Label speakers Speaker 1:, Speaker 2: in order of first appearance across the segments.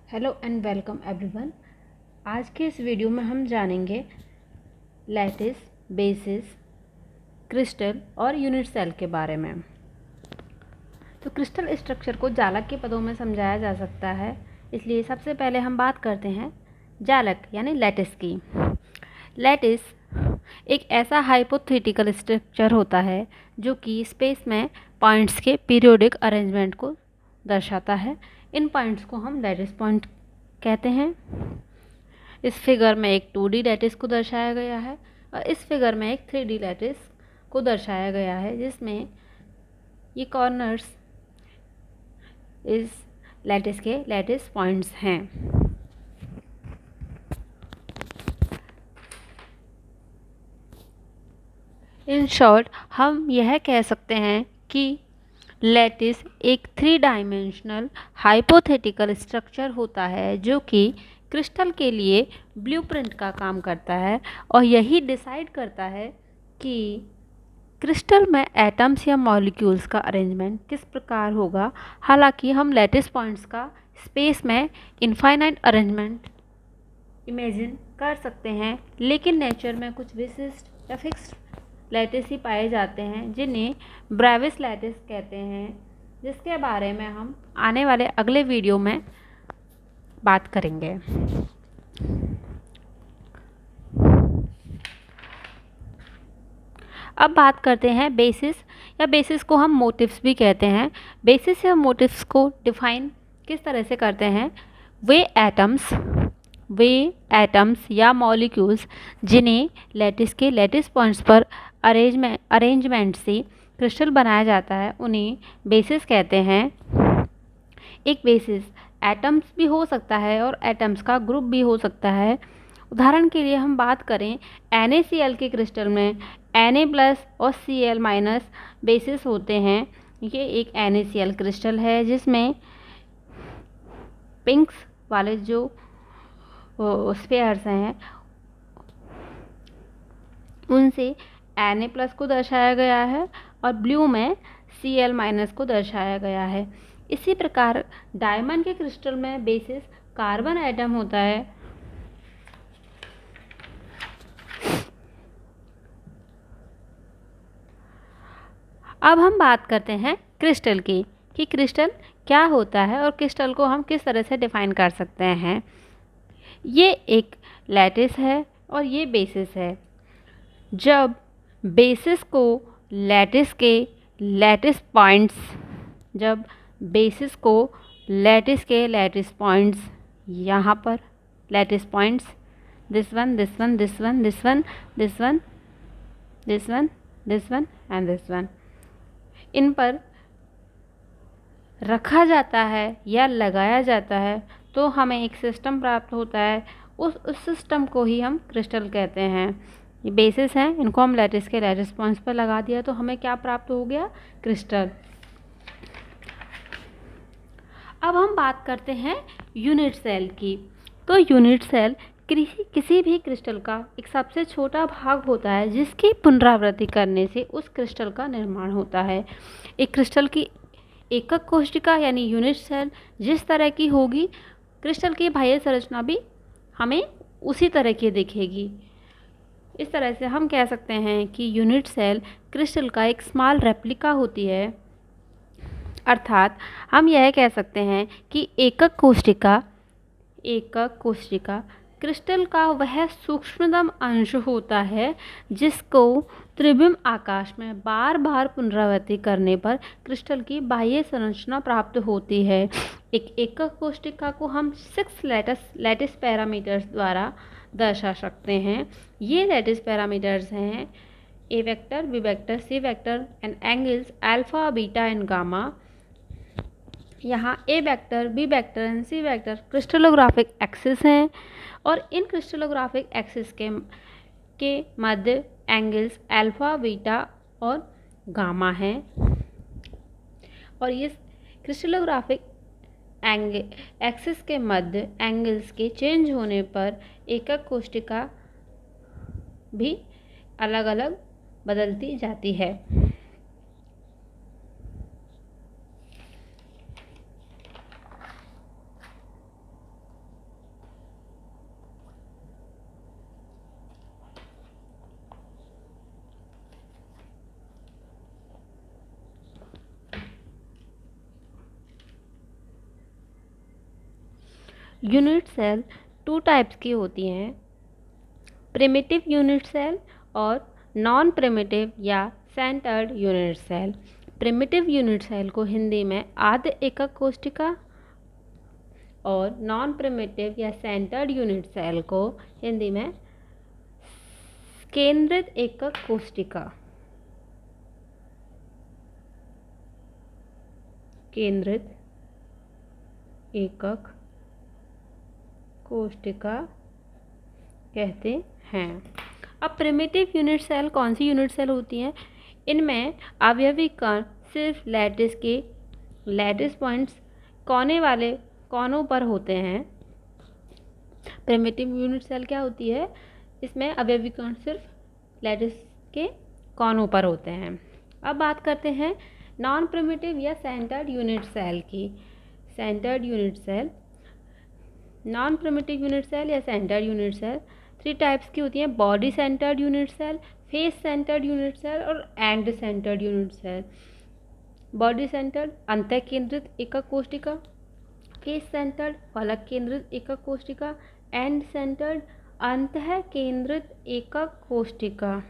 Speaker 1: Hello and welcome everyone. आज के इस वीडियो में हम जानेंगे लैटिस, बेसिस, क्रिस्टल और यूनिट सेल के बारे में। तो क्रिस्टल स्ट्रक्चर को जालक के पदों में समझाया जा सकता है, इसलिए सबसे पहले हम बात करते हैं जालक यानी लैटिस की। लैटिस एक ऐसा हाइपोथेटिकल स्ट्रक्चर होता है जो कि स्पेस में पॉइंट्स के पीरियोडिक अरेंजमेंट को दर्शाता है। इन पॉइंट्स को हम लैटिस पॉइंट कहते हैं। इस फिगर में एक 2D लैटिस को दर्शाया गया है और इस फिगर में एक 3D लैटिस को दर्शाया गया है, जिसमें ये कॉर्नर्स इस लैटिस के लैटिस पॉइंट्स हैं। इन शॉर्ट हम यह कह सकते हैं कि लैटिस एक 3 डायमेंशनल हाइपोथेटिकल स्ट्रक्चर होता है जो कि क्रिस्टल के लिए ब्लूप्रिंट का काम करता है और यही डिसाइड करता है कि क्रिस्टल में एटम्स या मॉलिक्यूल्स का अरेंजमेंट किस प्रकार होगा। हालांकि हम लैटिस पॉइंट्स का स्पेस में इनफाइनाइट अरेंजमेंट इमेजिन कर सकते हैं, लेकिन नेचर में कुछ विशिष्ट या फिक्स्ड लैटिस ही पाए जाते हैं जिन्हें ब्रेविस लैटिस कहते हैं, जिसके बारे में हम आने वाले अगले वीडियो में बात करेंगे। अब बात करते हैं बेसिस, या बेसिस को हम मोटिव्स भी कहते हैं। बेसिस या मोटिव्स को डिफाइन किस तरह से करते हैं? वे एटम्स या मॉलिक्यूल्स जिन्हें लैटिस के लैटिस पॉइंट्स पर अरेंजमेंट से क्रिस्टल बनाया जाता है, उन्हें बेसिस कहते हैं। एक बेसिस एटम्स भी हो सकता है और एटम्स का ग्रुप भी हो सकता है। उदाहरण के लिए हम बात करें NaCl के क्रिस्टल में Na+ और Cl- बेसिस होते हैं। ये एक NaCl क्रिस्टल है जिसमें पिंक्स वाले जो स्फेयर्स हैं उनसे Na+ को दर्शाया गया है और ब्लू में Cl- को दर्शाया गया है। इसी प्रकार डायमंड के क्रिस्टल में बेसिस कार्बन एटम होता है। अब हम बात करते हैं क्रिस्टल की, कि क्रिस्टल क्या होता है और क्रिस्टल को हम किस तरह से डिफाइन कर सकते हैं। ये एक लैटिस है और ये बेसिस है। जब बेसिस को लैटिस के लैटिस पॉइंट्स यहाँ पर lattice points this one and this one, इन पर रखा जाता है या लगाया जाता है तो हमें एक सिस्टम प्राप्त होता है। उस सिस्टम को ही हम क्रिस्टल कहते हैं। ये बेसिस हैं, इनको हम लैटिस के लैटिस पॉइंट्स पर लगा दिया तो हमें क्या प्राप्त हो गया? क्रिस्टल। अब हम बात करते हैं यूनिट सेल की। तो यूनिट सेल किसी भी क्रिस्टल का एक सबसे छोटा भाग होता है जिसकी पुनरावृत्ति करने से उस क्रिस्टल का निर्माण होता है। एक क्रिस्टल की एकक कोशिका यानी यूनिट सेल जिस तरह की होगी, क्रिस्टल की बाह्य संरचना भी हमें उसी तरह की दिखेगी। इस तरह से हम कह सकते हैं कि यूनिट सेल क्रिस्टल का एक स्मॉल रेप्लिका होती है। अर्थात हम यह कह सकते हैं कि एकक कोशिका क्रिस्टल का वह सूक्ष्मतम अंश होता है जिसको त्रिविम आकाश में बार बार पुनरावृत्ति करने पर क्रिस्टल की बाह्य संरचना प्राप्त होती है। एक एकक कोशिका को हम 6 लैटिस पैरामीटर्स द्वारा दर्शा सकते हैं। ये लैटिस पैरामीटर्स हैं A vector, B vector, C vector and angles alpha, beta and gamma. यहाँ A vector, B vector and C vector crystallographic axis हैं और इन क्रिस्टलोग्राफिक एक्सिस के मध्य एंगल्स अल्फा, बीटा और गामा हैं। और ये क्रिस्टलोग्राफिक एक्सिस के मध्य एंगल्स के चेंज होने पर एकक कोशिका भी अलग अलग बदलती जाती है। यूनिट सेल टू टाइप्स की होती हैं, प्रिमिटिव यूनिट सेल और नॉन प्रिमिटिव या centred unit cell. Primitive unit cell को हिंदी में आद्य एकक कोशिका और नॉन प्रिमिटिव या सेंटर्ड यूनिट सेल को हिंदी में केंद्रित एकक कोशिका, केंद्रित एकक कोशिका कहते हैं। अब प्रिमिटिव यूनिट सेल कौन सी यूनिट सेल होती हैं? इनमें अवयवी कण सिर्फ लैटिस पॉइंट्स कोनों पर होते हैं। प्रिमिटिव यूनिट सेल क्या होती है? इसमें अवयवी कण सिर्फ लैटिस के कोनों पर होते हैं। अब बात करते हैं नॉन प्रिमिटिव या सेंटर्ड यूनिट सेल की। Centered unit cell, non primitive unit cell या सेंटर्ड यूनिट सेल 3 टाइप्स की होती हैं, body centered unit cell, face centered unit cell और end centered unit cell. Body centered अंतः केंद्रित एकक कोशिका, फेस सेंटर्ड फलक केंद्रित एकक कोशिका, एंड सेंटर्ड अंतः केंद्रित एकक कोशिका।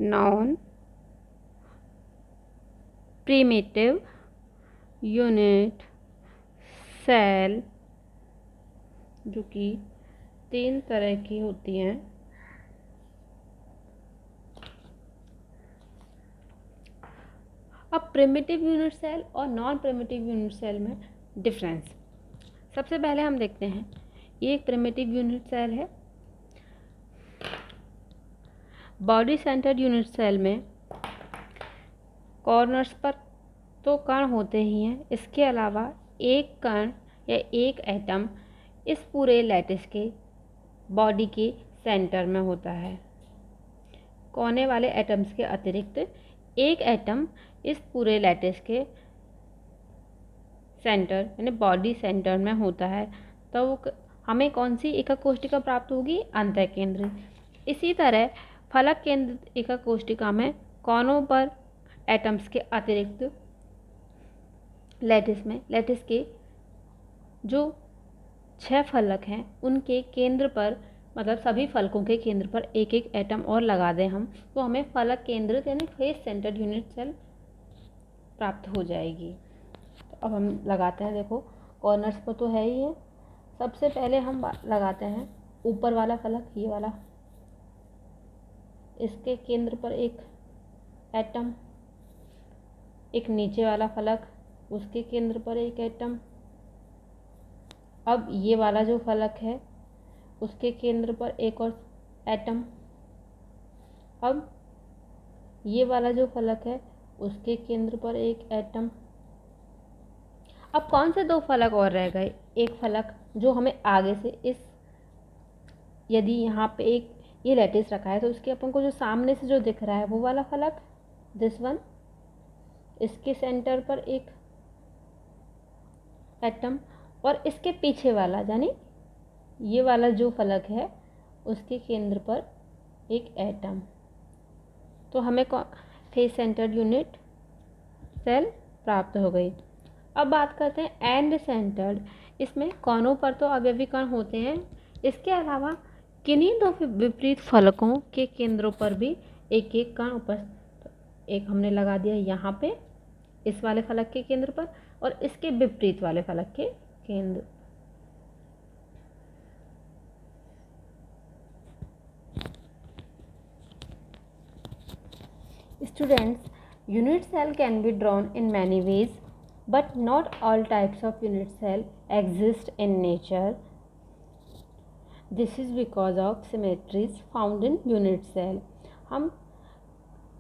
Speaker 1: नॉन प्रिमिटिव यूनिट सेल जो कि 3 तरह की होती हैं। अब प्रिमिटिव यूनिट सेल और नॉन प्रिमिटिव यूनिट सेल में डिफरेंस सबसे पहले हम देखते हैं। ये एक प्रिमिटिव यूनिट सेल है। बॉडी सेंटर्ड यूनिट सेल में कॉर्नर्स पर तो कण होते ही हैं, इसके अलावा एक कण या एक एटम इस पूरे लैटिस के बॉडी के सेंटर में होता है। कोने वाले एटम्स के अतिरिक्त एक एटम इस पूरे लैटिस के सेंटर यानी बॉडी सेंटर में होता है, तो वो हमें कौन सी एकक कोशिका प्राप्त होगी? अंतः केंद्रित। इसी तरह फलक केंद्रित एकक कोशिका में कोनों पर एटम्स के अतिरिक्त लैटिस के जो 6 फलक हैं उनके केंद्र पर, मतलब सभी फलकों के केंद्र पर एक एक एटम और लगा दें हम, तो हमें फलक केंद्रित यानी फेस सेंटर्ड यूनिट सेल प्राप्त हो जाएगी। तो अब हम लगाते हैं। देखो कॉर्नर्स पर तो है ही है। सबसे पहले हम लगाते हैं ऊपर वाला फलक, ये वाला, इसके केंद्र पर एक एटम, एक नीचे वाला फलक, उसके केंद्र पर एक एटम। अब ये वाला जो फलक है उसके केंद्र पर एक और एटम। अब ये वाला जो फलक है उसके केंद्र पर एक एटम। अब कौन से 2 फलक और रह गए? एक फलक जो हमें आगे से इस, यदि यहाँ पे एक ये लैटिस रखा है तो उसके अपन को जो सामने से जो दिख रहा है वो वाला फलक, दिस वन, इसके सेंटर पर एक एटम, और इसके पीछे वाला यानी ये वाला जो फलक है उसके केंद्र पर एक एटम। तो हमें फेस सेंटर्ड यूनिट सेल प्राप्त हो गई। अब बात करते हैं एंड सेंटर्ड। इसमें कोनों पर तो अवयवी कण होते हैं, इसके अलावा किन्हीं 2 विपरीत फलकों के केंद्रों पर भी एक एक कण उपस्थित, एक हमने लगा दिया यहाँ पे इस वाले फलक के केंद्र पर और इसके विपरीत वाले फलक के केंद्र। Students, unit cell can be drawn in many ways, but not all types of unit cell exist in nature. This is because of symmetries found in unit cell. हम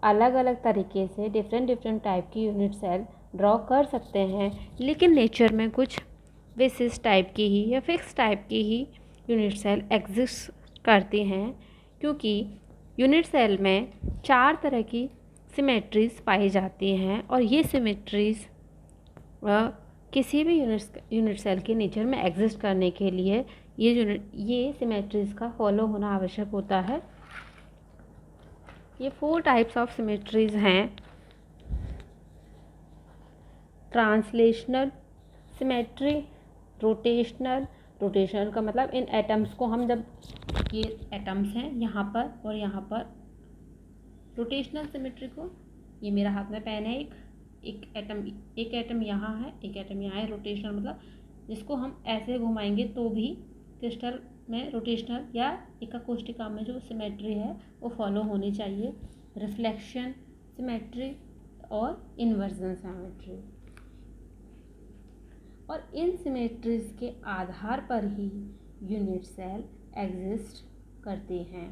Speaker 1: अलग अलग तरीके से डिफरेंट टाइप की यूनिट सेल ड्रॉ कर सकते हैं, लेकिन नेचर में कुछ विशिष्ट टाइप की ही या फिक्स टाइप की ही यूनिट सेल एग्जिस्ट करती हैं, क्योंकि यूनिट सेल में 4 तरह की सिमेट्रीज पाई जाती हैं और ये सिमेट्रीज किसी भी यूनिट सेल के नेचर में एग्जिस्ट करने के लिए ये सिमेट्रीज का फॉलो होना आवश्यक होता है। ये 4 टाइप्स ऑफ सिमेट्रीज हैं। ट्रांसलेशनल सिमेट्री, रोटेशनल, रोटेशनल का मतलब इन एटम्स को हम जब, ये एटम्स हैं यहाँ पर और यहाँ पर, रोटेशनल सिमेट्री को, ये मेरा हाथ में पेन है, एक एटम यहाँ है, एक एटम यहाँ है। रोटेशनल मतलब जिसको हम ऐसे घुमाएंगे तो भी क्रिस्टल में रोटेशनल या एका कोष्टिका में जो सिमेट्री है वो फॉलो होनी चाहिए। रिफ्लेक्शन सिमेट्री और इन्वर्जन सिमेट्री, और इन सिमेट्रीज के आधार पर ही यूनिट सेल एग्जिस्ट करते हैं।